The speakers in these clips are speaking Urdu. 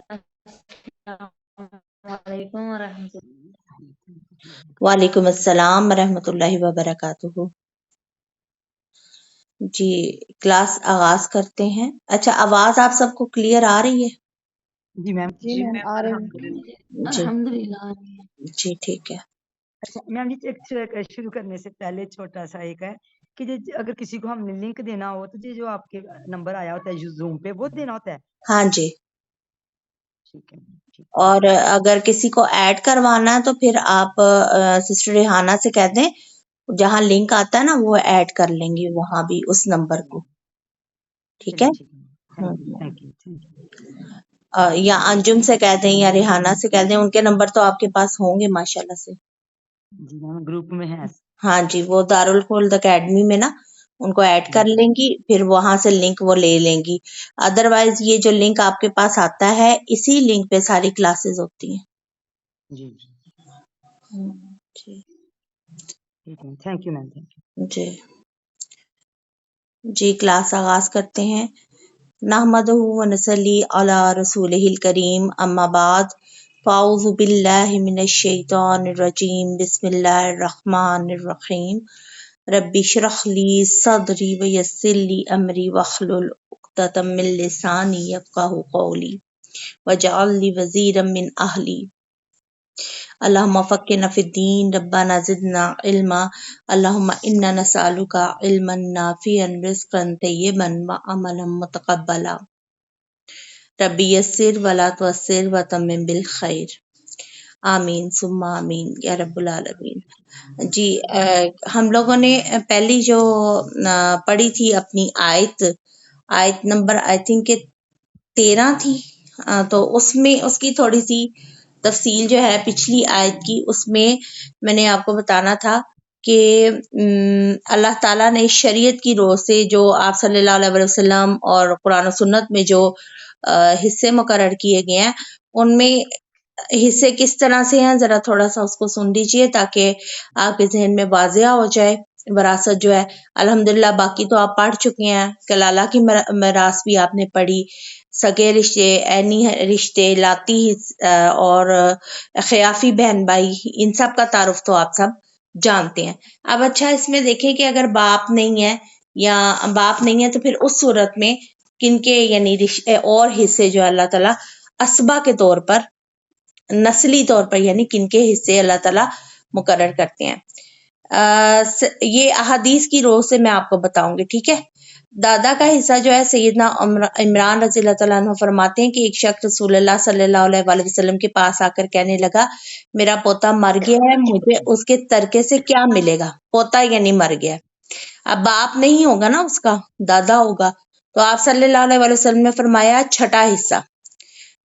السلام علیکم ورحمۃ اللہ۔ وعلیکم السلام ورحمۃ اللہ وبرکاتہ۔ جی کلاس آغاز کرتے ہیں۔ اچھا آواز آپ سب کو کلیئر آ رہی ہے؟ جی میم آ رہے ہیں۔ الحمدللہ۔ جی الحمدللہ۔ جی ٹھیک ہے۔ اچھا میم جی ایک شروع کرنے سے پہلے چھوٹا سا ایک ہے کہ اگر کسی کو ہم نے لنک دینا ہو تو جو آپ کے نمبر آیا ہوتا ہے زوم پہ وہ دینا ہوتا ہے؟ ہاں جی، ٹھیک ہے ٹھیک ہے۔ اور اگر کسی کو ایڈ کروانا ہے تو پھر آپ سسٹر ریحانہ سے کہہ دیں، جہاں لنک آتا ہے نا وہ ایڈ کر لیں گی وہاں بھی اس نمبر کو، ٹھیک ہے؟ چلیے ٹھیک ہے، تھینک یو تھینک یو۔ یا انجم سے کہہ دیں یا ریحانہ سے کہہ دیں، ان کے نمبر تو آپ کے پاس ہوں گے ماشاءاللہ سے۔ جی میم گروپ میں ہے۔ ہاں جی، وہ دارالخلد اکیڈمی میں نا ان کو ایڈ کر لیں گی، پھر وہاں سے لنک وہ لے لیں گی۔ ادروائز یہ جو لنک آپ کے پاس آتا ہے اسی لنک پہ ساری کلاسز ہوتی ہیں۔ جی جی جی ٹھیک ہے، thank you ma'am, thank you. جی جی کلاس آغاز کرتے ہیں۔ نحمدہ ونصلی علی رسولہ الکریم، اما بعد فاعوذ باللہ من الشیطان الرجیم، بسم اللہ الرحمن الرحیم۔ ربی اشرح لی صدری ویسر لی امری واحلل عقدۃ من لسانی یفقہوا قولی واجعل لی وزیرا من اہلی۔ اللہم فقہنا فی الدین، ربنا زدنا علما، اللہم انا نسألک علما نافعا، رزقا طیبا وعملا متقبلا۔ ربی یسر ولا تعسر وتمم بالخیر، آمین ثم آمین یا رب العالمین۔ جی ہم لوگوں نے پہلی جو پڑھی تھی اپنی آیت نمبر آئی تھنک کہ 13 تھی، تو اس میں اس کی تھوڑی سی تفصیل جو ہے پچھلی آیت کی، اس میں میں نے آپ کو بتانا تھا کہ اللہ تعالیٰ نے شریعت کی روح سے جو آپ صلی اللہ علیہ وسلم اور قرآن و سنت میں جو حصے مقرر کیے گئے ہیں، ان میں حصے کس طرح سے ہیں ذرا تھوڑا سا اس کو سن لیجئے تاکہ آپ کے ذہن میں واضح ہو جائے۔ وراثت جو ہے الحمدللہ باقی تو آپ پڑھ چکے ہیں، کلالہ کی میراث بھی آپ نے پڑھی، سگے رشتے، عینی رشتے، لاتی اور خیافی بہن بھائی، ان سب کا تعارف تو آپ سب جانتے ہیں۔ اب اچھا اس میں دیکھیں کہ اگر باپ نہیں ہے یا باپ نہیں ہے تو پھر اس صورت میں کن کے یعنی اور حصے جو اللہ تعالیٰ اسبا کے طور پر، نسلی طور پر یعنی کن کے حصے اللہ تعالیٰ مقرر کرتے ہیں۔ یہ احادیث کی روح سے میں آپ کو بتاؤں گی، ٹھیک ہے؟ دادا کا حصہ جو ہے سیدنا عمران رضی اللہ تعالیٰ عنہ فرماتے ہیں کہ ایک شخص رسول اللہ صلی اللہ علیہ وآلہ وسلم کے پاس آ کر کہنے لگا میرا پوتا مر گیا ہے، مجھے اس کے ترکے سے کیا ملے گا؟ پوتا یعنی مر گیا، اب باپ نہیں ہوگا نا، اس کا دادا ہوگا۔ تو آپ صلی اللہ علیہ وآلہ وسلم نے فرمایا چھٹا حصہ۔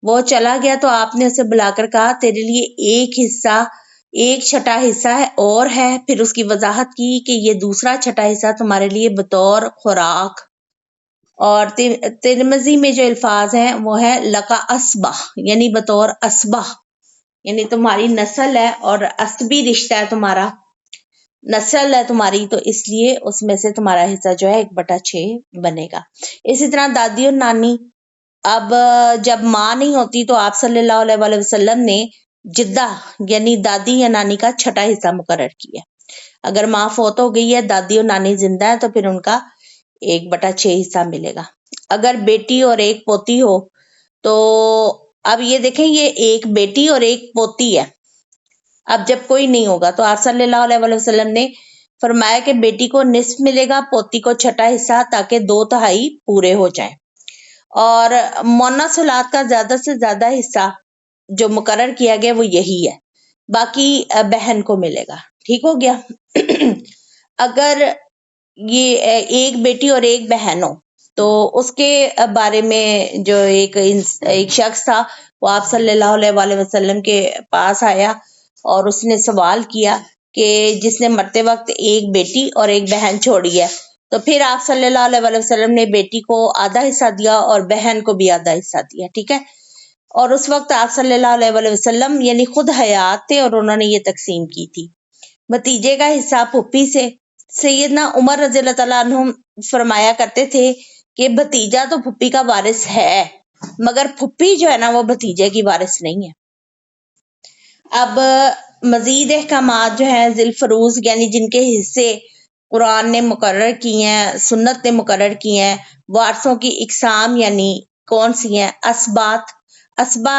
وہ چلا گیا تو آپ نے اسے بلا کر کہا تیرے لیے ایک چھٹا حصہ ہے اور ہے، پھر اس کی وضاحت کی کہ یہ دوسرا چھٹا حصہ تمہارے لیے بطور خوراک۔ اور ترمذی میں جو الفاظ ہیں وہ ہے لقا اسبہ، یعنی بطور اسبہ، یعنی تمہاری نسل ہے اور اسبی رشتہ ہے، تمہارا نسل ہے تمہاری، تو اس لیے اس میں سے تمہارا حصہ جو ہے 1/6 بنے گا۔ اسی طرح دادی اور نانی، اب جب ماں نہیں ہوتی تو آپ صلی اللہ علیہ وآلہ وسلم نے جدہ یعنی دادی یا نانی کا چھٹا حصہ مقرر کیا۔ اگر ماں فوت ہو گئی ہے، دادی اور نانی زندہ ہے تو پھر ان کا 1/6 حصہ ملے گا۔ اگر بیٹی اور ایک پوتی ہو تو اب یہ دیکھیں یہ ایک بیٹی اور ایک پوتی ہے، اب جب کوئی نہیں ہوگا تو آپ صلی اللہ علیہ وآلہ وسلم نے فرمایا کہ بیٹی کو نصف ملے گا، پوتی کو چھٹا حصہ تاکہ 2/3 پورے ہو جائیں۔ اور مونث اولاد کا زیادہ سے زیادہ حصہ جو مقرر کیا گیا وہ یہی ہے، باقی بہن کو ملے گا، ٹھیک ہو گیا؟ اگر یہ ایک بیٹی اور ایک بہن ہو تو اس کے بارے میں جو ایک شخص تھا وہ آپ صلی اللہ علیہ وآلہ وسلم کے پاس آیا اور اس نے سوال کیا کہ جس نے مرتے وقت ایک بیٹی اور ایک بہن چھوڑی ہے، تو پھر آپ صلی اللہ علیہ وآلہ وسلم نے بیٹی کو آدھا حصہ دیا اور بہن کو بھی آدھا حصہ دیا، ٹھیک ہے؟ اور اس وقت آپ صلی اللہ علیہ وآلہ وسلم یعنی خود حیات تھے اور انہوں نے یہ تقسیم کی تھی۔ بھتیجے کا حصہ پھپھی سے، سیدنا عمر رضی اللہ تعالیٰ عنہ فرمایا کرتے تھے کہ بھتیجا تو پھپھی کا وارث ہے مگر پھپھی جو ہے نا وہ بھتیجے کی وارث نہیں ہے۔ اب مزید احکامات جو ہیں ذی الفروض یعنی جن کے حصے قرآن نے مقرر کیے ہیں، سنت نے مقرر کیے ہیں، وارثوں کی اقسام یعنی کون سی ہیں؟ اسبا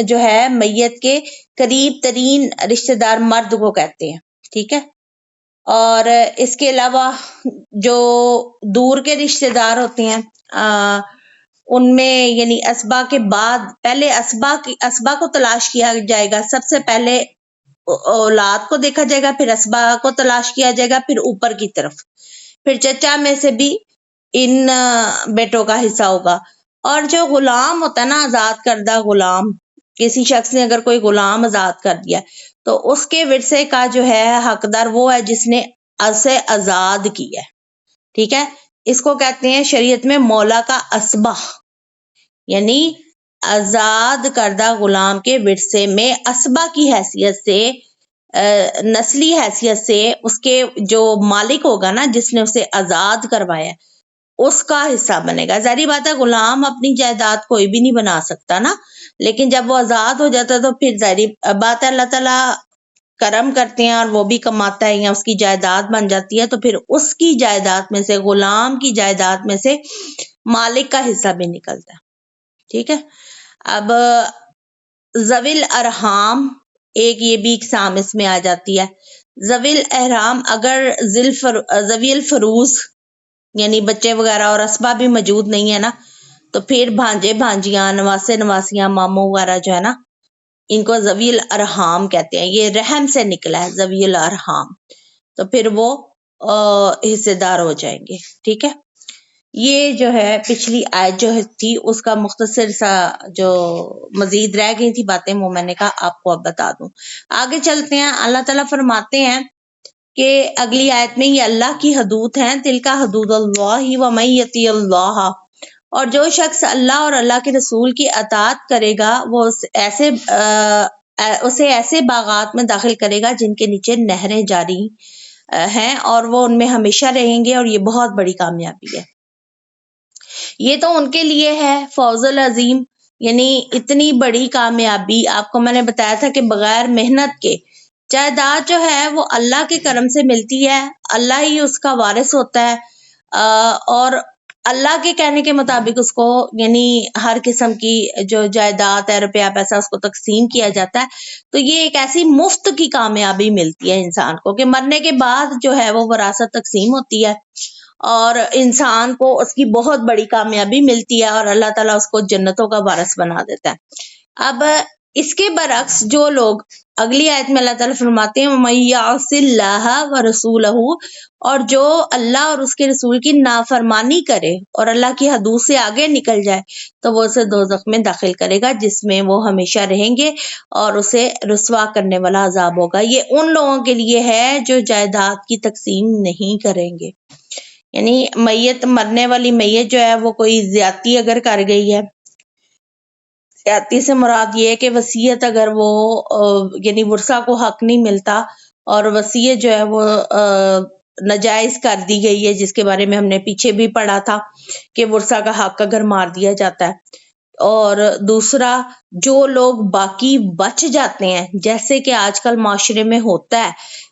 جو ہے میت کے قریب ترین رشتہ دار مرد کو کہتے ہیں، ٹھیک ہے۔ اور اس کے علاوہ جو دور کے رشتہ دار ہوتے ہیں ان میں یعنی اسبا کے بعد پہلے اسبا کو تلاش کیا جائے گا، سب سے پہلے اولاد کو دیکھا جائے گا، پھر اسبا کو تلاش کیا جائے گا، پھر اوپر کی طرف، پھر چچا میں سے بھی ان بیٹوں کا حصہ ہوگا۔ اور جو غلام ہوتا ہے نا، آزاد کردہ غلام، کسی شخص نے اگر کوئی غلام آزاد کر دیا تو اس کے ورثے کا جو ہے حقدار وہ ہے جس نے اسے آزاد کیا ہے، ٹھیک ہے۔ اس کو کہتے ہیں شریعت میں مولا کا اسبہ، یعنی آزاد کردہ غلام کے ورثے میں اسبہ کی حیثیت سے، نسلی حیثیت سے اس کے جو مالک ہوگا نا جس نے اسے آزاد کروایا ہے اس کا حصہ بنے گا۔ ظاہری بات ہے غلام اپنی جائیداد کوئی بھی نہیں بنا سکتا نا، لیکن جب وہ آزاد ہو جاتا ہے تو پھر ظاہری بات ہے اللہ تعالیٰ کرم کرتے ہیں اور وہ بھی کماتا ہے یا اس کی جائیداد بن جاتی ہے، تو پھر اس کی جائیداد میں سے، غلام کی جائیداد میں سے مالک کا حصہ بھی نکلتا ہے، ٹھیک ہے۔ اب ذوی الارحام ایک یہ بھی اقسام اس میں آ جاتی ہے۔ ذوی الارحام اگر ذوی الفروض یعنی بچے وغیرہ اور اسبا بھی موجود نہیں ہے نا، تو پھر بھانجے بھانجیاں، نواسے نواسیاں، ماموں وغیرہ جو ہے نا، ان کو ذوی الارحام کہتے ہیں، یہ رحم سے نکلا ہے ذوی الارحام، تو پھر وہ حصے دار ہو جائیں گے، ٹھیک ہے۔ یہ جو ہے پچھلی آیت جو تھی اس کا مختصر سا جو مزید رہ گئی تھی باتیں وہ میں نے کہا آپ کو اب بتا دوں۔ آگے چلتے ہیں، اللہ تعالیٰ فرماتے ہیں کہ اگلی آیت میں یہ اللہ کی حدود ہیں، تلک حدود اللہ ومن یطیع اللہ، اور جو شخص اللہ اور اللہ کے رسول کی اطاعت کرے گا وہ اسے ایسے باغات میں داخل کرے گا جن کے نیچے نہریں جاری ہیں اور وہ ان میں ہمیشہ رہیں گے، اور یہ بہت بڑی کامیابی ہے۔ یہ تو ان کے لیے ہے فوز العظیم، یعنی اتنی بڑی کامیابی۔ آپ کو میں نے بتایا تھا کہ بغیر محنت کے جائیداد جو ہے وہ اللہ کے کرم سے ملتی ہے، اللہ ہی اس کا وارث ہوتا ہے، اور اللہ کے کہنے کے مطابق اس کو یعنی ہر قسم کی جو جائیداد ہے، روپیہ پیسہ، اس کو تقسیم کیا جاتا ہے۔ تو یہ ایک ایسی مفت کی کامیابی ملتی ہے انسان کو کہ مرنے کے بعد جو ہے وہ وراثت تقسیم ہوتی ہے اور انسان کو اس کی بہت بڑی کامیابی ملتی ہے اور اللہ تعالیٰ اس کو جنتوں کا وارث بنا دیتا ہے۔ اب اس کے برعکس جو لوگ، اگلی آیت میں اللہ تعالیٰ فرماتے ہیں وَمَن يَعْصِ اللَّهَ وَرَسُولَهُ، اور جو اللہ اور اس کے رسول کی نافرمانی کرے اور اللہ کی حدود سے آگے نکل جائے تو وہ اسے دوزخ میں داخل کرے گا جس میں وہ ہمیشہ رہیں گے اور اسے رسوا کرنے والا عذاب ہوگا۔ یہ ان لوگوں کے لیے ہے جو جائیداد کی تقسیم نہیں کریں گے، یعنی میت، مرنے والی میت جو ہے وہ کوئی زیادتی اگر کر گئی ہے، زیادتی سے مراد یہ ہے کہ وصیت اگر وہ یعنی ورثہ کو حق نہیں ملتا اور وصیت جو ہے وہ ناجائز کر دی گئی ہے، جس کے بارے میں ہم نے پیچھے بھی پڑھا تھا کہ ورثہ کا حق اگر مار دیا جاتا ہے۔ اور دوسرا، جو لوگ باقی بچ جاتے ہیں، جیسے کہ آج کل معاشرے میں ہوتا ہے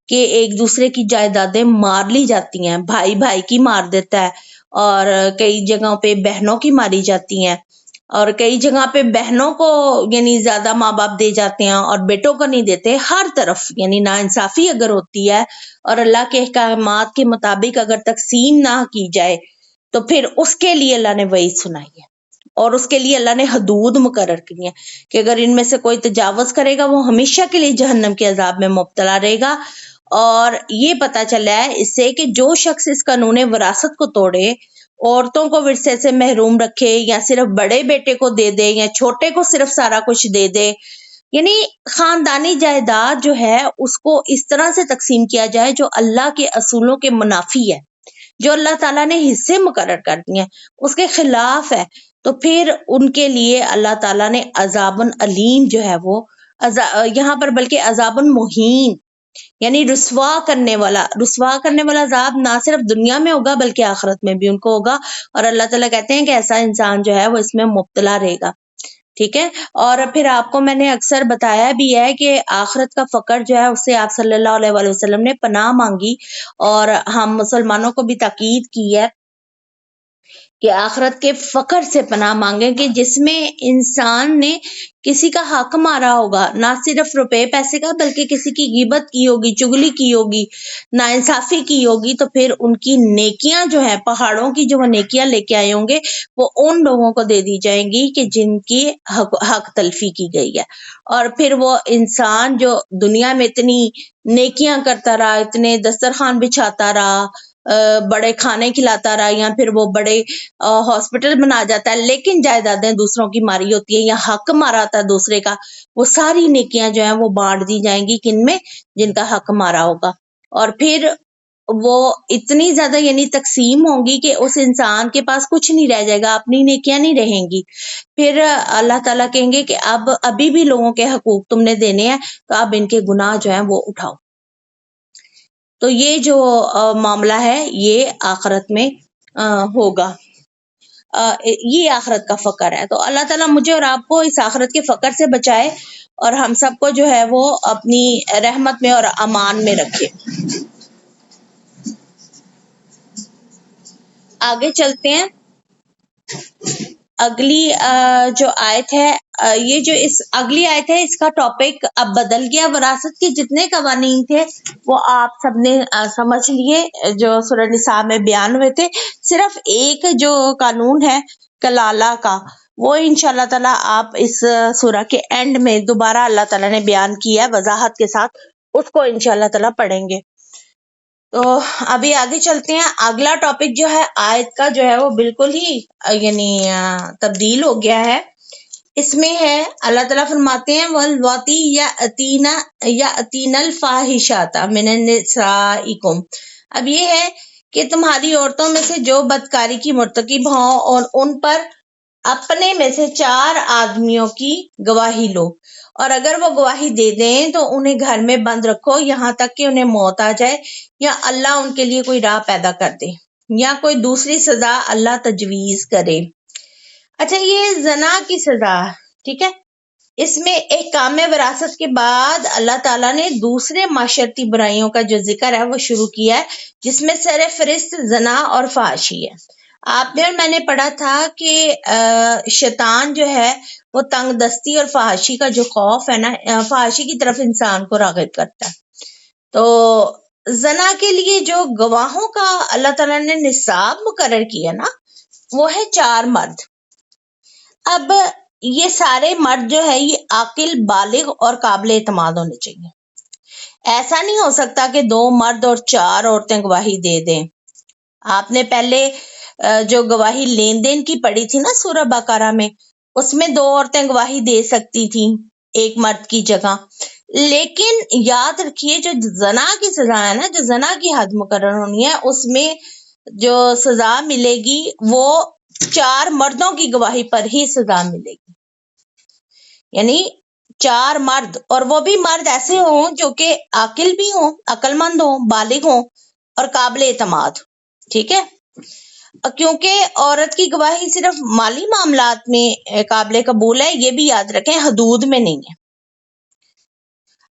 کہ ایک دوسرے کی جائیدادیں مار لی جاتی ہیں، بھائی بھائی کی مار دیتا ہے، اور کئی جگہوں پہ بہنوں کی ماری جاتی ہیں، اور کئی جگہ پہ بہنوں کو یعنی زیادہ ماں باپ دے جاتے ہیں اور بیٹوں کو نہیں دیتے۔ ہر طرف یعنی ناانصافی اگر ہوتی ہے اور اللہ کے احکامات کے مطابق اگر تقسیم نہ کی جائے تو پھر اس کے لیے اللہ نے وعید سنائی ہے اور اس کے لیے اللہ نے حدود مقرر کی ہیں کہ اگر ان میں سے کوئی تجاوز کرے گا وہ ہمیشہ کے لیے جہنم کے عذاب میں مبتلا رہے گا۔ اور یہ پتہ چلا ہے اس سے کہ جو شخص اس قانون وراثت کو توڑے، عورتوں کو ورثے سے محروم رکھے یا صرف بڑے بیٹے کو دے دے یا چھوٹے کو صرف سارا کچھ دے دے، یعنی خاندانی جائیداد جو ہے اس کو اس طرح سے تقسیم کیا جائے جو اللہ کے اصولوں کے منافی ہے، جو اللہ تعالیٰ نے حصے مقرر کر دیے ہیں اس کے خلاف ہے، تو پھر ان کے لیے اللہ تعالیٰ نے عذاب علیم جو ہے وہ یہاں پر بلکہ عذاب مہین یعنی رسوا کرنے والا عذاب نہ صرف دنیا میں ہوگا بلکہ آخرت میں بھی ان کو ہوگا، اور اللہ تعالیٰ کہتے ہیں کہ ایسا انسان جو ہے وہ اس میں مبتلا رہے گا، ٹھیک ہے۔ اور پھر آپ کو میں نے اکثر بتایا بھی ہے کہ آخرت کا فقر جو ہے اس سے آپ صلی اللہ علیہ وآلہ وسلم نے پناہ مانگی، اور ہم مسلمانوں کو بھی تاکید کی ہے کہ آخرت کے فقر سے پناہ مانگیں کہ جس میں انسان نے کسی کا حق مارا ہوگا، نہ صرف روپے پیسے کا بلکہ کسی کی غیبت کی ہوگی، چگلی کی ہوگی، ناانصافی کی ہوگی، تو پھر ان کی نیکیاں جو ہیں، پہاڑوں کی جو وہ نیکیاں لے کے آئے ہوں گے، وہ ان لوگوں کو دے دی جائیں گی کہ جن کی حق تلفی کی گئی ہے۔ اور پھر وہ انسان جو دنیا میں اتنی نیکیاں کرتا رہا، اتنے دسترخوان بچھاتا رہا، بڑے کھانے کھلاتا رہا، یا پھر وہ بڑے ہاسپٹل بنا جاتا ہے لیکن جائیدادیں دوسروں کی ماری ہوتی ہیں یا حق مارا ہوتا ہے دوسرے کا، وہ ساری نیکیاں جو ہیں وہ بانٹ دی جائیں گی کن میں؟ جن کا حق مارا ہوگا۔ اور پھر وہ اتنی زیادہ یعنی تقسیم ہوں گی کہ اس انسان کے پاس کچھ نہیں رہ جائے گا، اپنی نیکیاں نہیں رہیں گی۔ پھر اللہ تعالیٰ کہیں گے کہ ابھی بھی لوگوں کے حقوق تم نے دینے ہیں، تو اب ان کے گناہ جو ہیں وہ اٹھاؤ۔ تو یہ جو معاملہ ہے یہ آخرت میں ہوگا، یہ آخرت کا فقر ہے۔ تو اللہ تعالیٰ مجھے اور آپ کو اس آخرت کے فقر سے بچائے، اور ہم سب کو جو ہے وہ اپنی رحمت میں اور امان میں رکھے۔ آگے چلتے ہیں، اگلی جو آیت ہے، یہ جو اگلی آیت ہے اس کا ٹاپک اب بدل گیا۔ وراثت کے جتنے قوانین تھے وہ آپ سب نے سمجھ لیے جو سورہ نساء میں بیان ہوئے تھے۔ صرف ایک جو قانون ہے کلالہ کا، وہ انشاءاللہ تعالیٰ آپ اس سورہ کے اینڈ میں دوبارہ اللہ تعالیٰ نے بیان کیا ہے وضاحت کے ساتھ، اس کو انشاءاللہ تعالیٰ پڑھیں گے۔ تو ابھی آگے چلتے ہیں۔ اگلا ٹاپک جو ہے آیت کا جو ہے وہ بالکل ہی یعنی تبدیل ہو گیا ہے۔ اس میں ہے اللہ تعالیٰ فرماتے ہیں وَاللَّاتِي يَأْتِينَ الْفَاحِشَةَ مِنَ نِسَائِكُمْ۔ اب یہ ہے کہ تمہاری عورتوں میں سے جو بدکاری کی مرتکب ہوں اور ان پر اپنے میں سے 4 آدمیوں کی گواہی لو، اور اگر وہ گواہی دے دیں تو انہیں گھر میں بند رکھو یہاں تک کہ انہیں موت آ جائے، یا اللہ ان کے لیے کوئی راہ پیدا کر دے، یا کوئی دوسری سزا اللہ تجویز کرے۔ اچھا، یہ زنا کی سزا، ٹھیک ہے، اس میں احکام وراثت کے بعد اللہ تعالیٰ نے دوسرے معاشرتی برائیوں کا جو ذکر ہے وہ شروع کیا ہے، جس میں سر فہرست زنا اور فحاشی ہے۔ آپ نے اور میں نے پڑھا تھا کہ شیطان جو ہے وہ تنگ دستی اور فحاشی کا جو خوف ہے نا، فحاشی کی طرف انسان کو راغب کرتا ہے۔ تو زنا کے لیے جو گواہوں کا اللہ تعالیٰ نے نصاب مقرر کیا نا، وہ ہے 4 مرد۔ اب یہ سارے مرد جو ہے یہ عاقل، بالغ اور قابل اعتماد ہونے چاہیے۔ ایسا نہیں ہو سکتا کہ 2 مرد اور 4 عورتیں گواہی دے دیں۔ آپ نے پہلے جو گواہی لین دین کی پڑھی تھی نا سورہ بقرہ میں، اس میں 2 عورتیں گواہی دے سکتی تھیں ایک مرد کی جگہ، لیکن یاد رکھیے جو زنا کی سزا ہے نا، جو زنا کی حد مقرر ہونی ہے، اس میں جو سزا ملے گی وہ 4 مردوں کی گواہی پر ہی سزا ملے گی۔ یعنی 4 مرد، اور وہ بھی مرد ایسے ہوں جو کہ عاقل بھی ہوں، عقل مند ہوں، بالغ ہوں اور قابل اعتماد، ٹھیک ہے، کیونکہ عورت کی گواہی صرف مالی معاملات میں قابل قبول ہے، یہ بھی یاد رکھیں، حدود میں نہیں ہے۔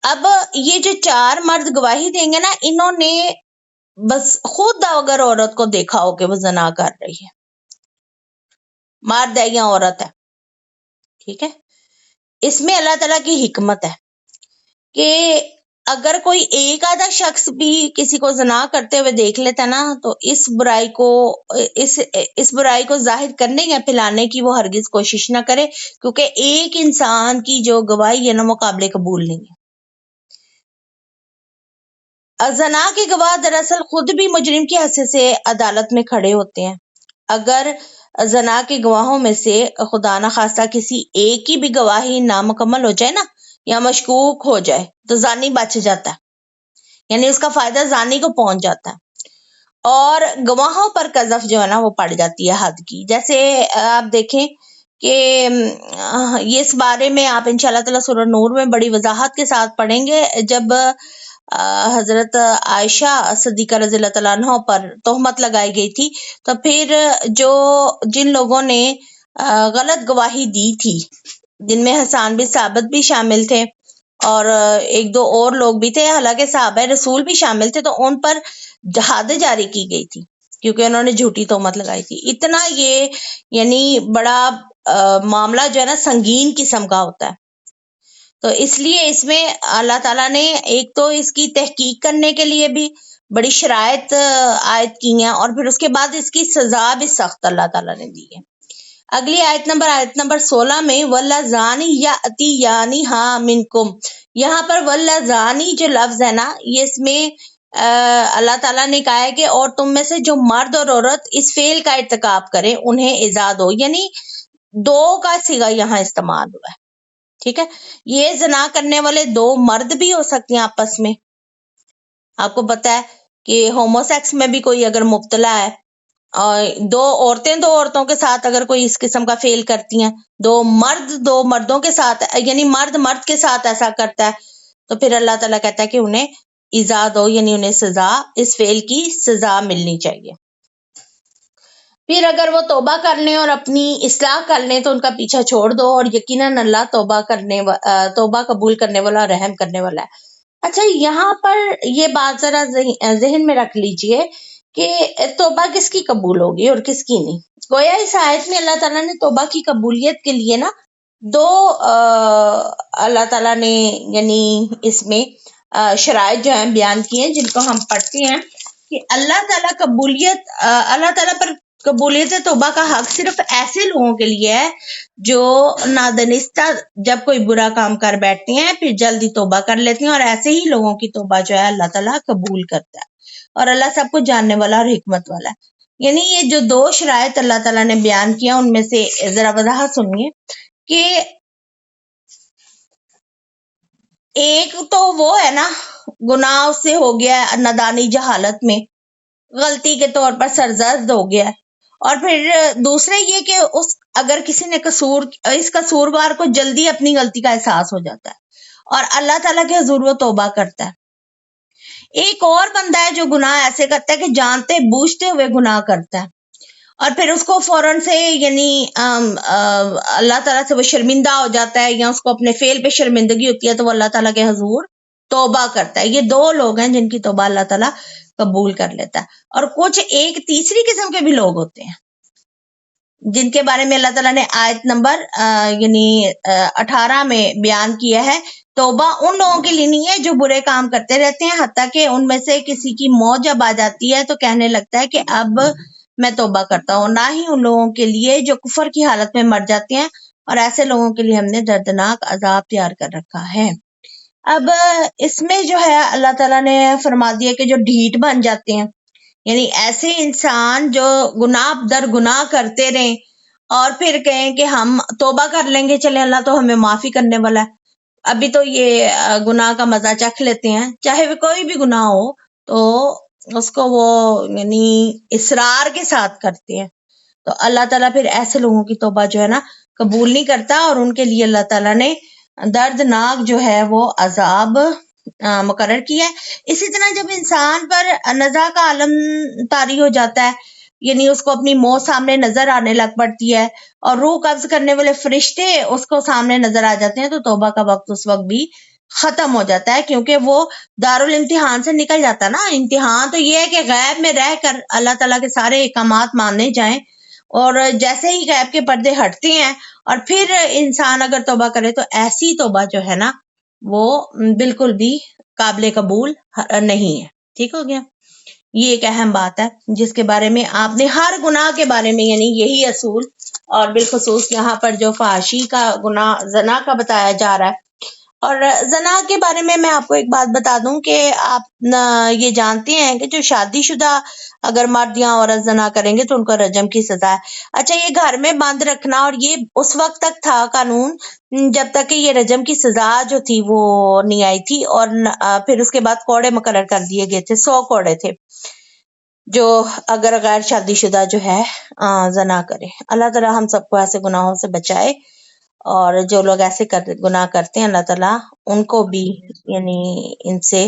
اب یہ جو 4 مرد گواہی دیں گے نا، انہوں نے بس خود اگر عورت کو دیکھا ہو کہ وہ زنا کر رہی ہے، مرد ہے یا عورت ہے، ٹھیک ہے، اس میں اللہ تعالیٰ کی حکمت ہے کہ اگر کوئی ایک آدھا شخص بھی کسی کو زنا کرتے ہوئے دیکھ لیتا نا، تو اس برائی کو ظاہر کرنے یا پھیلانے کی وہ ہرگز کوشش نہ کرے، کیونکہ ایک انسان کی جو گواہی ہے نا وہ قابل قبول نہیں ہے۔ زنا کے گواہ دراصل خود بھی مجرم کی حیثیت سے عدالت میں کھڑے ہوتے ہیں۔ اگر زنا کے گواہوں میں سے خدا نخواستہ کسی ایک کی بھی گواہی نامکمل ہو جائے نا، یا مشکوک ہو جائے، تو زانی بچ جاتا ہے، یعنی اس کا فائدہ زانی کو پہنچ جاتا ہے، اور گواہوں پر قذف جو ہے نا وہ پڑ جاتی ہے حد کی۔ جیسے آپ دیکھیں کہ یہ اس بارے میں آپ انشاءاللہ تعالیٰ سورہ نور میں بڑی وضاحت کے ساتھ پڑھیں گے، جب حضرت عائشہ صدیقہ رضی اللہ تعالیٰ عنہ پر تہمت لگائی گئی تھی، تو پھر جن لوگوں نے غلط گواہی دی تھی، جن میں حسان بن ثابت بھی شامل تھے اور ایک دو اور لوگ بھی تھے، حالانکہ صحابہ رسول بھی شامل تھے، تو ان پر جہاد جاری کی گئی تھی کیونکہ انہوں نے جھوٹی تہمت لگائی تھی۔ اتنا یہ یعنی بڑا معاملہ جو ہے نا سنگین قسم کا ہوتا ہے، تو اس لیے اس میں اللہ تعالیٰ نے ایک تو اس کی تحقیق کرنے کے لیے بھی بڑی شرائط عائد کی ہیں، اور پھر اس کے بعد اس کی سزا بھی سخت اللہ تعالیٰ نے دی ہے۔ اگلی آیت نمبر 16 میں واللذانی یأتیانی ہا منکم، یہاں پر واللذانی جو لفظ ہے نا، یہ اس میں اللہ تعالیٰ نے کہا ہے کہ اور تم میں سے جو مرد اور عورت اس فعل کا ارتکاب کریں انہیں ایذا دو، یعنی دو کا صیغہ یہاں استعمال ہوا ہے، ٹھیک ہے۔ یہ زنا کرنے والے دو مرد بھی ہو سکتے ہیں آپس میں، آپ کو پتا ہے کہ ہومو سیکس میں بھی کوئی اگر مبتلا ہے، اور دو عورتوں کے ساتھ اگر کوئی اس قسم کا فعل کرتی ہیں، دو مردوں کے ساتھ، یعنی مرد کے ساتھ ایسا کرتا ہے، تو پھر اللہ تعالیٰ کہتا ہے کہ انہیں ایذا دو، یعنی انہیں سزا، اس فعل کی سزا ملنی چاہیے۔ پھر اگر وہ توبہ کر لیں اور اپنی اصلاح کر لیں تو ان کا پیچھا چھوڑ دو، اور یقیناً اللہ توبہ قبول کرنے والا اور رحم کرنے والا ہے۔ اچھا، یہاں پر یہ بات ذرا ذہن میں رکھ لیجئے کہ توبہ کس کی قبول ہوگی اور کس کی نہیں۔ گویا اس آیت میں اللہ تعالیٰ نے توبہ کی قبولیت کے لیے نا دو اللہ تعالیٰ نے یعنی اس میں شرائط جو ہیں بیان کی ہیں، جن کو ہم پڑھتے ہیں کہ اللہ تعالیٰ پر قبولیت توبہ کا حق صرف ایسے لوگوں کے لیے ہے جو نادانستہ جب کوئی برا کام کر بیٹھتے ہیں پھر جلدی توبہ کر لیتے ہیں، اور ایسے ہی لوگوں کی توبہ جو ہے اللہ تعالیٰ قبول کرتا ہے، اور اللہ سب کو جاننے والا اور حکمت والا ہے۔ یعنی یہ جو دو شرائط اللہ تعالیٰ نے بیان کیا ان میں سے ذرا وضاحت سنیے کہ ایک تو وہ ہے نا گناہ اس سے ہو گیا ہے نادانی جہالت میں، غلطی کے طور پر سرزد ہو گیا ہے، اور پھر دوسرے یہ کہ اگر کسی نے اس قصوروار کو جلدی اپنی غلطی کا احساس ہو جاتا ہے اور اللہ تعالیٰ کے حضور وہ توبہ کرتا ہے۔ ایک اور بندہ ہے جو گناہ ایسے کرتا ہے کہ جانتے بوجھتے ہوئے گناہ کرتا ہے، اور پھر اس کو فوراً سے یعنی اللہ تعالیٰ سے وہ شرمندہ ہو جاتا ہے، یا اس کو اپنے فعل پہ شرمندگی ہوتی ہے تو وہ اللہ تعالیٰ کے حضور توبہ کرتا ہے۔ یہ دو لوگ ہیں جن کی توبہ اللہ تعالیٰ قبول کر لیتا ہے، اور کچھ ایک تیسری قسم کے بھی لوگ ہوتے ہیں جن کے بارے میں اللہ تعالیٰ نے آیت نمبر 18 میں بیان کیا ہے۔ توبہ ان لوگوں کے لیے نہیں ہے جو برے کام کرتے رہتے ہیں، حتیٰ کہ ان میں سے کسی کی موت جب آ جاتی ہے تو کہنے لگتا ہے کہ اب میں توبہ کرتا ہوں، نہ ہی ان لوگوں کے لیے جو کفر کی حالت میں مر جاتے ہیں، اور ایسے لوگوں کے لیے ہم نے دردناک عذاب تیار کر رکھا ہے۔ اب اس میں جو ہے اللہ تعالیٰ نے فرما دیا کہ جو ڈھیٹ بن جاتے ہیں، یعنی ایسے انسان جو گناہ در گناہ کرتے رہیں اور پھر کہیں کہ ہم توبہ کر لیں گے، چلیں اللہ تو ہمیں معافی کرنے والا ہے، ابھی تو یہ گناہ کا مزہ چکھ لیتے ہیں، چاہے وہ کوئی بھی گناہ ہو تو اس کو وہ یعنی اصرار کے ساتھ کرتے ہیں، تو اللہ تعالیٰ پھر ایسے لوگوں کی توبہ جو ہے نا قبول نہیں کرتا، اور ان کے لیے اللہ تعالیٰ نے دردناک جو ہے وہ عذاب مقرر کیا ہے۔ اسی طرح جب انسان پر نزع کا عالم طاری ہو جاتا ہے، یعنی اس کو اپنی موت سامنے نظر آنے لگ پڑتی ہے اور روح قبض کرنے والے فرشتے اس کو سامنے نظر آ جاتے ہیں، تو توبہ کا وقت اس وقت بھی ختم ہو جاتا ہے، کیونکہ وہ دارالامتحان سے نکل جاتا ہے نا۔ امتحان تو یہ ہے کہ غیب میں رہ کر اللہ تعالیٰ کے سارے احکامات ماننے جائیں، اور جیسے ہی غیب کے پردے ہٹتے ہیں اور پھر انسان اگر توبہ کرے تو ایسی توبہ جو ہے نا وہ بالکل بھی قابل قبول نہیں ہے۔ ٹھیک ہو گیا؟ یہ ایک اہم بات ہے جس کے بارے میں آپ نے ہر گناہ کے بارے میں یعنی یہی اصول، اور بالخصوص یہاں پر جو فحاشی کا گناہ زنا کا بتایا جا رہا ہے، اور زنا کے بارے میں آپ کو ایک بات بتا دوں کہ آپ یہ جانتے ہیں کہ جو شادی شدہ اگر مرد یا عورت زنا کریں گے تو ان کو رجم کی سزا ہے۔ اچھا، یہ گھر میں بند رکھنا، اور یہ اس وقت تک تھا قانون جب تک کہ یہ رجم کی سزا جو تھی وہ نہیں آئی تھی، اور پھر اس کے بعد کوڑے مقرر کر دیے گئے تھے، 100 کوڑے تھے جو اگر غیر شادی شدہ جو ہے زنا کرے۔ اللہ تعالیٰ ہم سب کو ایسے گناہوں سے بچائے، اور جو لوگ ایسے گناہ کرتے ہیں اللہ تعالیٰ ان کو بھی یعنی ان سے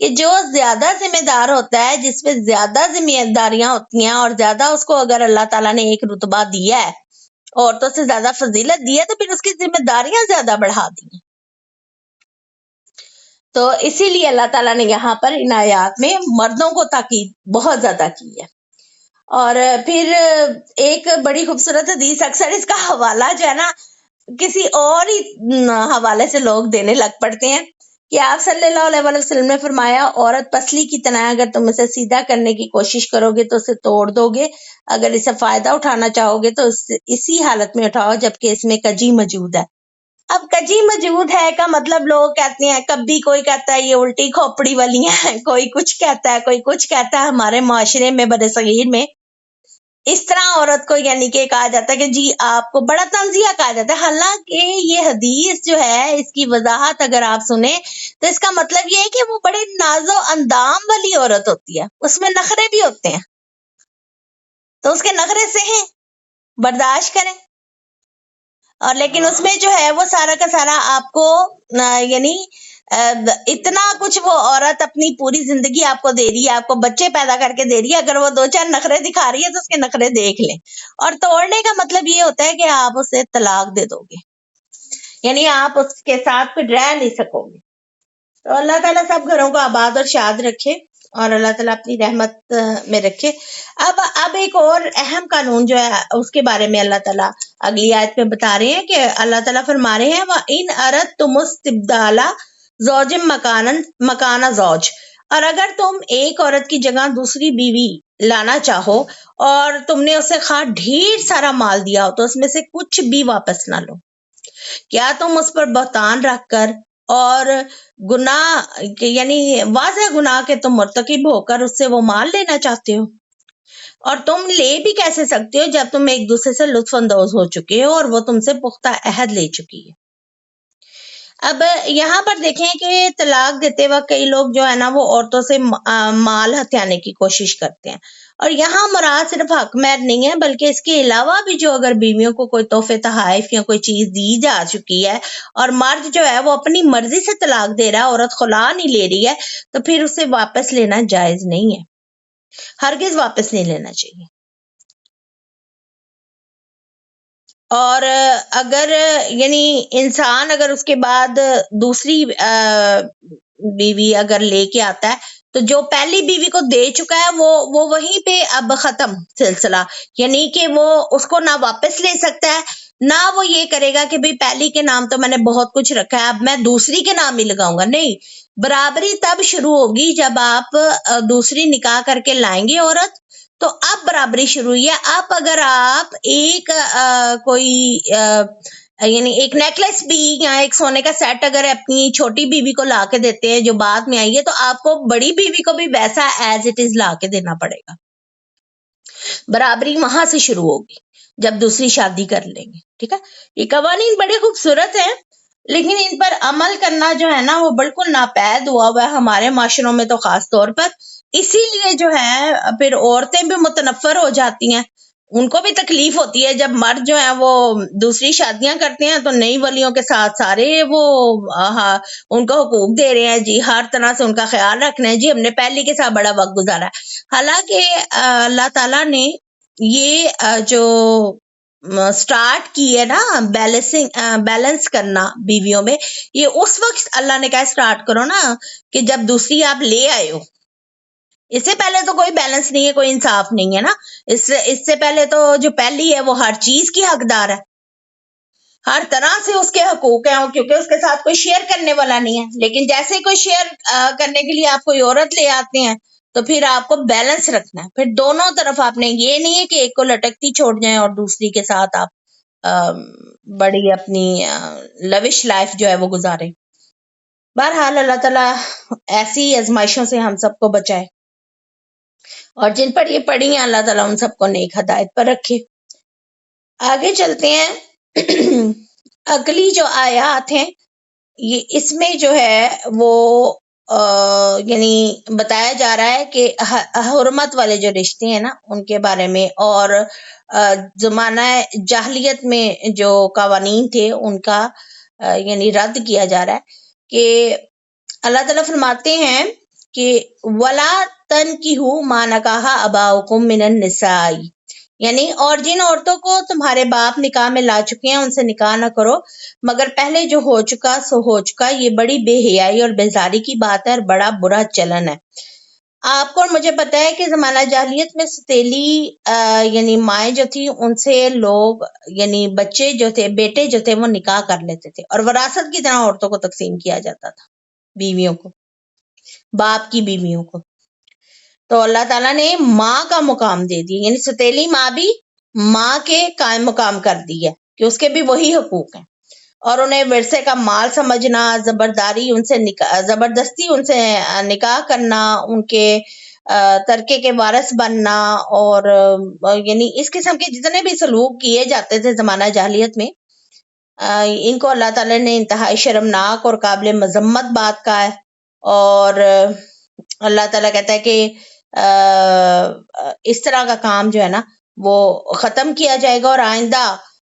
کہ جو زیادہ ذمہ دار ہوتا ہے، جس پہ زیادہ ذمہ داریاں ہوتی ہیں اور زیادہ اس کو اگر اللہ تعالیٰ نے ایک رتبہ دیا ہے، عورتوں سے زیادہ فضیلت دی ہے، تو پھر اس کی ذمہ داریاں زیادہ بڑھا دی ہیں۔ تو اسی لیے اللہ تعالیٰ نے یہاں پر ان آیات میں مردوں کو تاکید بہت زیادہ کی ہے۔ اور پھر ایک بڑی خوبصورت حدیث، اکثر اس کا حوالہ جو ہے نا کسی اور ہی حوالے سے لوگ دینے لگ پڑتے ہیں، کہ آپ صلی اللہ علیہ وسلم نے فرمایا، عورت پسلی کی طرح اگر تم اسے سیدھا کرنے کی کوشش کرو گے تو اسے توڑ دو گے، اگر اسے فائدہ اٹھانا چاہو گے تو اسی حالت میں اٹھاؤ جبکہ اس میں کجی موجود ہے۔ اب کجی موجود ہے کا مطلب لوگ کہتے ہیں، کبھی کوئی کہتا ہے یہ الٹی کھوپڑی والی ہیں، کوئی کچھ کہتا ہے، کوئی کچھ کہتا ہے۔ ہمارے معاشرے میں بر صغیر میں اس طرح عورت کو یعنی کہ کہا جاتا ہے کہ جی آپ کو بڑا طنزیہ کہا جاتا ہے، حالانکہ یہ حدیث جو ہے اس کی وضاحت اگر آپ سنیں تو اس کا مطلب یہ ہے کہ وہ بڑے ناز و اندام والی عورت ہوتی ہے، اس میں نخرے بھی ہوتے ہیں، تو اس کے نخرے سے ہیں، برداشت کریں۔ اور لیکن اس میں جو ہے وہ سارا کا سارا آپ کو یعنی اتنا کچھ وہ عورت اپنی پوری زندگی آپ کو دے رہی ہے، آپ کو بچے پیدا کر کے دے رہی ہے، اگر وہ دو چار نخرے دکھا رہی ہے تو اس کے نخرے دیکھ لیں۔ اور توڑنے کا مطلب یہ ہوتا ہے کہ آپ اسے طلاق دے دو گے، یعنی آپ اس کے ساتھ پھر رہ نہیں سکو گے۔ تو اللہ تعالیٰ سب گھروں کو آباد اور شاد رکھے اور اللہ تعالیٰ اپنی رحمت میں رکھے۔ اب ایک اور اہم قانون جو ہے اس کے بارے میں اللہ تعالیٰ اگلی آیت میں بتا رہے ہیں کہ اللہ تعالیٰ فرما رہے ہیں وَإِنْ أَرَدْتُمُ اسْتِبْدَالَ زَوْجٍ مَكَانَ زَوْجٍ، اور اگر تم ایک عورت کی جگہ دوسری بیوی لانا چاہو اور تم نے اسے خواہ ڈھیر سارا مال دیا ہو تو اس میں سے کچھ بھی واپس نہ لو، کیا تم اس پر بہتان رکھ کر اور گناہ یعنی واضح گناہ کے تم مرتکب ہو کر اس سے وہ مال لینا چاہتے ہو؟ اور تم لے بھی کیسے سکتے ہو جب تم ایک دوسرے سے لطف اندوز ہو چکے ہو اور وہ تم سے پختہ عہد لے چکی ہے۔ اب یہاں پر دیکھیں کہ طلاق دیتے وقت کئی لوگ جو ہے نا وہ عورتوں سے مال ہتھیانے کی کوشش کرتے ہیں، اور یہاں مراد صرف حق مہر نہیں ہے بلکہ اس کے علاوہ بھی جو اگر بیویوں کو کوئی تحفے تحائف یا کوئی چیز دی جا چکی ہے اور مرد جو ہے وہ اپنی مرضی سے طلاق دے رہا ہے، عورت خلا نہیں لے رہی ہے، تو پھر اسے واپس لینا جائز نہیں ہے، ہرگز واپس نہیں لینا چاہیے۔ اور اگر یعنی انسان اگر اس کے بعد دوسری بیوی اگر لے کے آتا ہے تو جو پہلی بیوی کو دے چکا ہے وہ وہیں پہ اب ختم سلسلہ، یعنی کہ وہ اس کو نہ واپس لے سکتا ہے نہ وہ یہ کرے گا کہ بھئی پہلی کے نام تو میں نے بہت کچھ رکھا ہے اب میں دوسری کے نام ہی لگاؤں گا، نہیں، برابری تب شروع ہوگی جب آپ دوسری نکاح کر کے لائیں گے عورت، تو اب برابری شروع ہوئی ہے۔ اب اگر آپ ایک کوئی یعنی ایک نیکلس بھی یا ایک سونے کا سیٹ اگر اپنی چھوٹی بیوی کو لا کے دیتے ہیں جو بعد میں آئی ہے، تو آپ کو بڑی بیوی کو بھی ویسا ایز اٹ از لا کے دینا پڑے گا۔ برابری وہاں سے شروع ہوگی جب دوسری شادی کر لیں گے، ٹھیک ہے۔ یہ قوانین بڑے خوبصورت ہیں لیکن ان پر عمل کرنا جو ہے نا وہ بالکل ناپید ہوا ہے ہمارے معاشروں میں، تو خاص طور پر اسی لیے جو ہے پھر عورتیں بھی متنفر ہو جاتی ہیں، ان کو بھی تکلیف ہوتی ہے جب مرد جو ہیں وہ دوسری شادیاں کرتے ہیں تو نئی ولیوں کے ساتھ سارے وہ ان کو حقوق دے رہے ہیں، جی ہر طرح سے ان کا خیال رکھنا ہے، جی ہم نے پہلی کے ساتھ بڑا وقت گزارا ہے۔ حالانکہ اللہ تعالیٰ نے یہ جو سٹارٹ کی ہے نا بیلنس کرنا بیویوں میں، یہ اس وقت اللہ نے کہا سٹارٹ کرو نا کہ جب دوسری آپ لے آئے ہو، اس سے پہلے تو کوئی بیلنس نہیں ہے، کوئی انصاف نہیں ہے نا۔ اس سے پہلے تو جو پہلی ہے وہ ہر چیز کی حقدار ہے، ہر طرح سے اس کے حقوق ہیں کیونکہ اس کے ساتھ کوئی شیئر کرنے والا نہیں ہے، لیکن جیسے کوئی شیئر کرنے کے لیے آپ کوئی عورت لے آتے ہیں تو پھر آپ کو بیلنس رکھنا ہے، پھر دونوں طرف آپ نے یہ نہیں ہے کہ ایک کو لٹکتی چھوڑ جائیں اور دوسری کے ساتھ آپ بڑی اپنی لوش لائف جو ہے وہ گزاریں۔ بہرحال اللہ تعالیٰ ایسی آزمائشوں سے ہم سب کو بچائے، اور جن پر یہ پڑھی ہیں اللہ تعالیٰ ان سب کو نیک ہدایت پر رکھے۔ آگے چلتے ہیں، اگلی جو آیات ہیں یہ اس میں جو ہے وہ یعنی بتایا جا رہا ہے کہ حرمت والے جو رشتے ہیں نا ان کے بارے میں، اور زمانہ جاہلیت میں جو قوانین تھے ان کا یعنی رد کیا جا رہا ہے کہ اللہ تعالیٰ فرماتے ہیں کہ ولا تنکحوا ما نکاح آباؤکم من النساء، یعنی اور جن عورتوں کو تمہارے باپ نکاح میں لا چکے ہیں ان سے نکاح نہ کرو مگر پہلے جو ہو چکا سو ہو چکا۔ یہ بڑی بے حیائی اور بیزاری کی بات ہے اور بڑا برا چلن ہے۔ آپ کو اور مجھے پتا ہے کہ زمانہ جاہلیت میں ستیلی یعنی مائیں جو تھی ان سے لوگ یعنی بچے جو تھے بیٹے جو تھے وہ نکاح کر لیتے تھے اور وراثت کی طرح عورتوں کو تقسیم کیا جاتا تھا، بیویوں کو، باپ کی بیویوں کو۔ تو اللہ تعالیٰ نے ماں کا مقام دے دیا، یعنی ستیلی ماں بھی ماں کے قائم مقام کر دی ہے کہ اس کے بھی وہی حقوق ہیں، اور انہیں ورثے کا مال سمجھنا، زبردستی ان سے نکاح کرنا، ان کے ترکے کے وارث بننا، اور یعنی اس قسم کے جتنے بھی سلوک کیے جاتے تھے زمانہ جاہلیت میں، ان کو اللہ تعالیٰ نے انتہائی شرمناک اور قابل مذمت بات کا ہے۔ اور اللہ تعالیٰ کہتا ہے کہ اس طرح کا کام جو ہے نا وہ ختم کیا جائے گا، اور آئندہ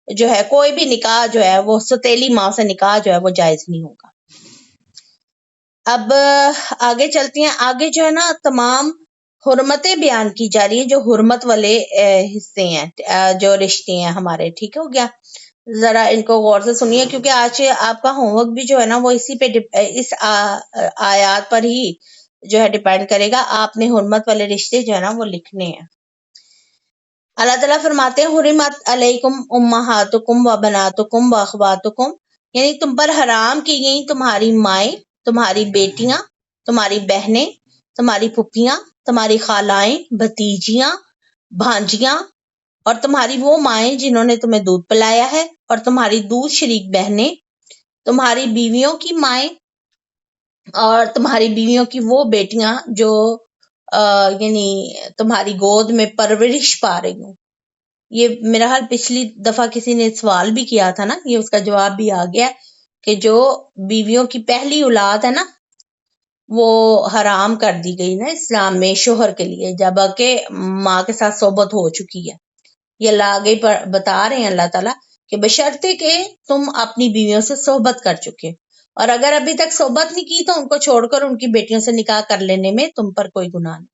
جو ہے کوئی بھی نکاح جو ہے وہ ستیلی ماں سے نکاح جو ہے وہ جائز نہیں ہوگا۔ اب آگے چلتی ہیں، آگے جو ہے نا تمام حرمتیں بیان کی جا رہی ہیں، جو حرمت والے حصے ہیں، جو رشتے ہیں ہمارے، ٹھیک ہو گیا؟ ذرا ان کو غور سے سنیے، کیونکہ آج آپ کا ہوم ورک بھی جو ہے نا وہ اسی پہ اس آیات پر ہی جو ہے ڈیپینڈ کرے گا۔ آپ نے حرمت والے رشتے جو ہے نا وہ لکھنے ہیں۔ اللہ تعالیٰ فرماتے ہیں حرمت علیکم امہاتکم و بناتکم و اخواتکم، یعنی تم پر حرام کی گئی تمہاری مائیں، تمہاری بیٹیاں، تمہاری بہنیں، تمہاری پھپھیاں، تمہاری خالائیں، بھتیجیاں، بھانجیاں، اور تمہاری وہ مائیں جنہوں نے تمہیں دودھ پلایا ہے، اور تمہاری دودھ شریک بہنیں، تمہاری بیویوں کی مائیں، اور تمہاری بیویوں کی وہ بیٹیاں جو یعنی تمہاری گود میں پرورش پا رہی ہوں۔ یہ میرا حال پچھلی دفعہ کسی نے سوال بھی کیا تھا نا، یہ اس کا جواب بھی آ گیا کہ جو بیویوں کی پہلی اولاد ہے نا وہ حرام کر دی گئی نا اسلام میں شوہر کے لیے، جب کہ ماں کے ساتھ صحبت ہو چکی ہے۔ یہ اللہ آگے بتا رہے ہیں اللہ تعالیٰ کہ بشرطے کہ تم اپنی بیویوں سے صحبت کر چکے، اور اگر ابھی تک صحبت نہیں کی تو ان کو چھوڑ کر ان کی بیٹیوں سے نکاح کر لینے میں تم پر کوئی گناہ نہیں،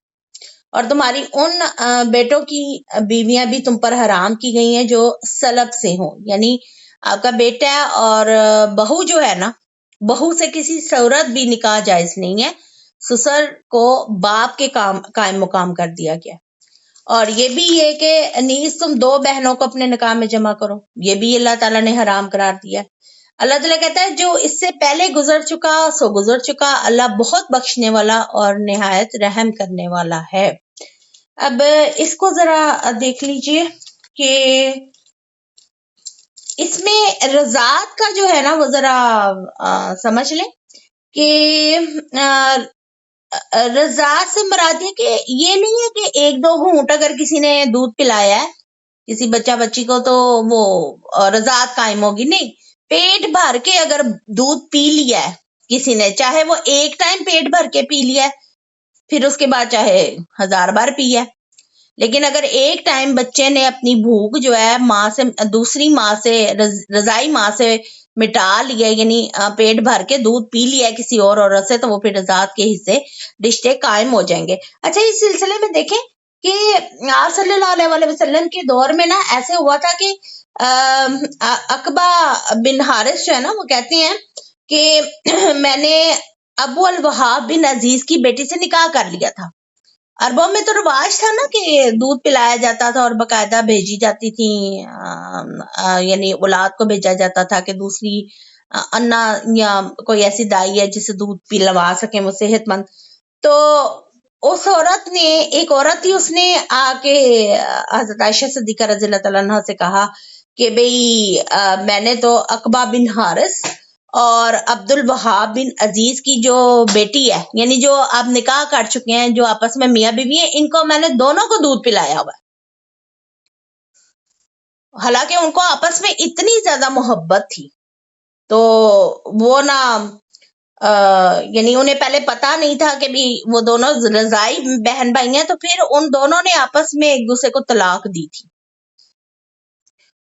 اور تمہاری ان بیٹوں کی بیویاں بھی تم پر حرام کی گئی ہیں جو سلب سے ہوں، یعنی آپ کا بیٹا اور بہو جو ہے نا، بہو سے کسی صورت بھی نکاح جائز نہیں ہے، سسر کو باپ کے قائم مقام کر دیا گیا۔ اور یہ بھی یہ کہ نیز تم دو بہنوں کو اپنے نکاح میں جمع کرو، یہ بھی اللہ تعالیٰ نے حرام قرار دیا۔ اللہ تعالیٰ کہتا ہے جو اس سے پہلے گزر چکا سو گزر چکا، اللہ بہت بخشنے والا اور نہایت رحم کرنے والا ہے۔ اب اس کو ذرا دیکھ لیجئے کہ اس میں رضاعت کا جو ہے نا وہ ذرا سمجھ لیں کہ رضاعت سے مراد ہے کہ یہ نہیں ہے کہ ایک دو گھونٹ اگر کسی نے دودھ پلایا ہے کسی بچہ بچی کو تو وہ رضاعت قائم ہوگی، نہیں، پیٹ بھر کے اگر دودھ پی لیا ہے کسی نے، چاہے وہ ایک ٹائم پیٹ بھر کے پی لیا ہے پھر اس کے بعد چاہے 1000 بار پیا ہے، لیکن اگر ایک ٹائم بچے نے اپنی بھوک جو ہے ماں سے دوسری ماں سے رضائی ماں سے مٹا لیا، یعنی پیٹ بھر کے دودھ پی لیا ہے کسی اور عورت سے، تو وہ پھر رضاعت کے حصے رشتے قائم ہو جائیں گے۔ اچھا اس سلسلے میں دیکھیں کہ آپ صلی اللہ علیہ وسلم کے دور میں نا ایسے ہوا تھا کہ عقبہ بن حارث جو ہے نا وہ کہتے ہیں کہ میں نے ابو الوہاب بن عزیز کی بیٹی سے نکاح کر لیا تھا۔ عربوں میں تو رواج تھا نا کہ دودھ پلایا جاتا تھا اور باقاعدہ بھیجی جاتی تھی، یعنی اولاد کو بھیجا جاتا تھا کہ دوسری انا یا کوئی ایسی دائی ہے جسے دودھ پلوا سکیں وہ صحت مند۔ تو اس عورت نے ایک عورت تھی، اس نے آ کے حضرت عائشہ صدیقہ رضی اللہ تعالیٰ عنہ سے کہا کہ بھئی میں نے تو عقبہ بن حارث اور عبد الوہاب بن عزیز کی جو بیٹی ہے، یعنی جو آپ نکاح کر چکے ہیں، جو آپس میں میاں بیوی ہیں، ان کو میں نے دونوں کو دودھ پلایا ہوا ہے، حالانکہ ان کو آپس میں اتنی زیادہ محبت تھی۔ تو وہ نا یعنی انہیں پہلے پتا نہیں تھا کہ بھی وہ دونوں رضائی بہن بھائی ہیں، تو پھر ان دونوں نے آپس میں ایک دوسرے کو طلاق دی تھی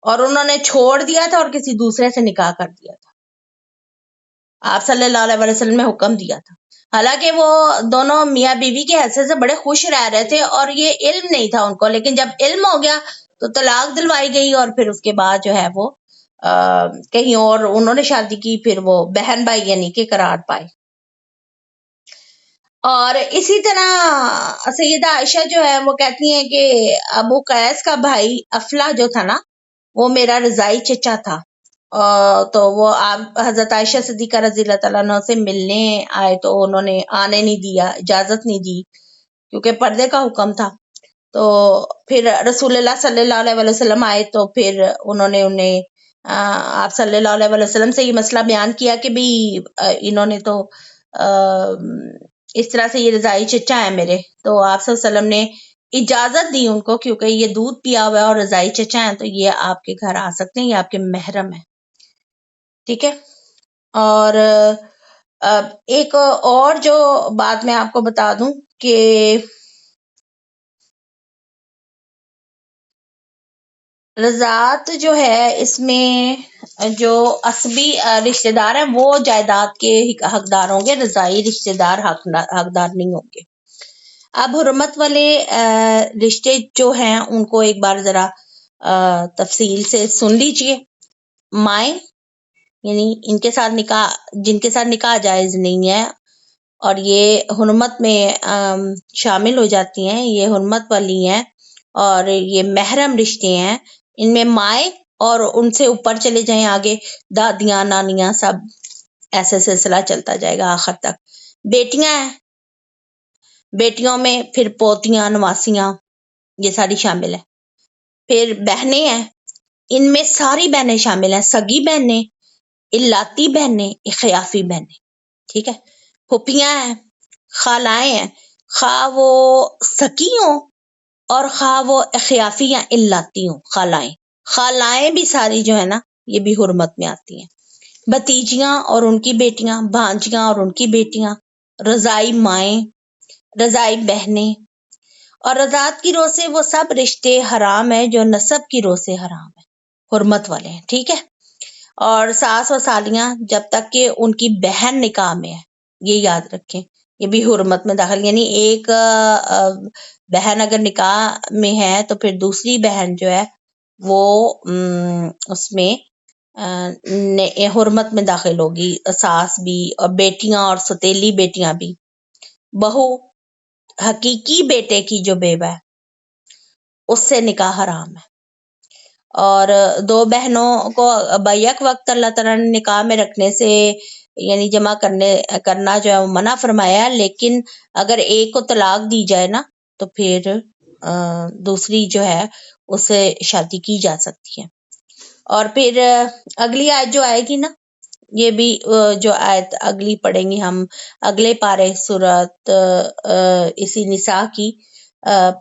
اور انہوں نے چھوڑ دیا تھا اور کسی دوسرے سے نکاح کر دیا تھا۔ آپ صلی اللہ علیہ وسلم نے حکم دیا تھا۔ حالانکہ وہ دونوں میاں بیوی کے حیثیت سے بڑے خوش رہ رہے تھے اور یہ علم نہیں تھا ان کو، لیکن جب علم ہو گیا تو طلاق دلوائی گئی اور پھر اس کے بعد جو ہے وہ کہیں اور انہوں نے شادی کی، پھر وہ بہن بھائی یعنی کہ قرار پائے۔ اور اسی طرح سیدہ عائشہ جو ہے وہ کہتی ہیں کہ ابو قیس کا بھائی افلا جو تھا نا وہ میرا رضائی چچا تھا، تو وہ آپ حضرت عائشہ صدیقہ رضی اللہ تعالیٰ عنہ سے ملنے آئے تو انہوں نے آنے نہیں دیا، اجازت نہیں دی کیونکہ پردے کا حکم تھا۔ تو پھر رسول اللہ صلی اللہ علیہ وسلم آئے تو پھر انہوں نے انہیں آپ صلی اللہ علیہ وسلم سے یہ مسئلہ بیان کیا کہ بھی انہوں نے تو اس طرح سے یہ رضائی چچا ہے میرے، تو آپ صلی اللہ علیہ وسلم نے اجازت دی ان کو کیونکہ یہ دودھ پیا ہوا ہے اور رضائی چچا ہیں تو یہ آپ کے گھر آ سکتے ہیں، یہ آپ کے محرم ہیں، ٹھیک ہے۔ اور ایک اور جو بات میں آپ کو بتا دوں کہ رضاعت جو ہے اس میں جو عصبی رشتہ دار ہیں وہ جائیداد کے حقدار ہوں گے، رضاعی رشتہ دار حقدار نہیں ہوں گے۔ اب حرمت والے رشتے جو ہیں ان کو ایک بار ذرا تفصیل سے سن لیجئے۔ مائیں یعنی ان کے ساتھ نکاح، جن کے ساتھ نکاح جائز نہیں ہے اور یہ حرمت میں شامل ہو جاتی ہیں، یہ حرمت والی ہیں اور یہ محرم رشتے ہیں، ان میں مائیں اور ان سے اوپر چلے جائیں آگے دادیاں نانیاں سب، ایسے سلسلہ چلتا جائے گا آخر تک۔ بیٹیاں ہیں، بیٹیوں میں پھر پوتیاں نواسیاں یہ ساری شامل ہیں۔ پھر بہنیں ہیں، ان میں ساری بہنیں شامل ہیں، سگی بہنیں، الاتی بہنیں، اخیافی بہنیں، ٹھیک ہے۔ پھپھیاں ہیں، خالائیں ہیں، خواہ وہ سکی ہوں اور خواہ وہ اخیافی یا الاتی ہوں، خالائیں بھی ساری جو ہے نا یہ بھی حرمت میں آتی ہیں۔ بھتیجیاں اور ان کی بیٹیاں، بھانجیاں اور ان کی بیٹیاں، رضائی مائیں، رضائی بہنیں، اور رضاعت کی روح سے وہ سب رشتے حرام ہیں جو نسب کی روح سے حرام ہیں، حرمت والے ہیں، ٹھیک ہے۔ اور ساس و سالیاں جب تک کہ ان کی بہن نکاح میں ہے، یہ یاد رکھیں، یہ بھی حرمت میں داخل، یعنی ایک بہن اگر نکاح میں ہے تو پھر دوسری بہن جو ہے وہ اس میں حرمت میں داخل ہوگی، ساس بھی اور بیٹیاں اور ستیلی بیٹیاں بھی۔ بہو حقیقی بیٹے کی جو بیوہ ہے اس سے نکاح حرام ہے، اور دو بہنوں کو بیک وقت اللہ تعالیٰ نے نکاح میں رکھنے سے یعنی جمع کرنا جو ہے وہ منع فرمایا ہے، لیکن اگر ایک کو طلاق دی جائے نا تو پھر دوسری جو ہے اس سے شادی کی جا سکتی ہے۔ اور پھر اگلی آیت جو آئے گی نا، یہ بھی جو آیت اگلی پڑھیں گی ہم اگلے پارے سورت اسی نساء کی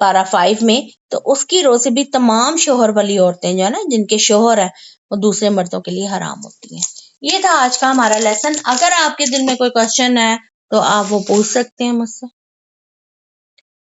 پارہ 5 میں، تو اس کی روح سے بھی تمام شوہر والی عورتیں جو ہے نا جن کے شوہر ہیں وہ دوسرے مردوں کے لیے حرام ہوتی ہیں۔ یہ تھا آج کا ہمارا لیسن۔ اگر آپ کے دل میں کوئی کوشچن ہے تو آپ وہ پوچھ سکتے ہیں مجھ سے۔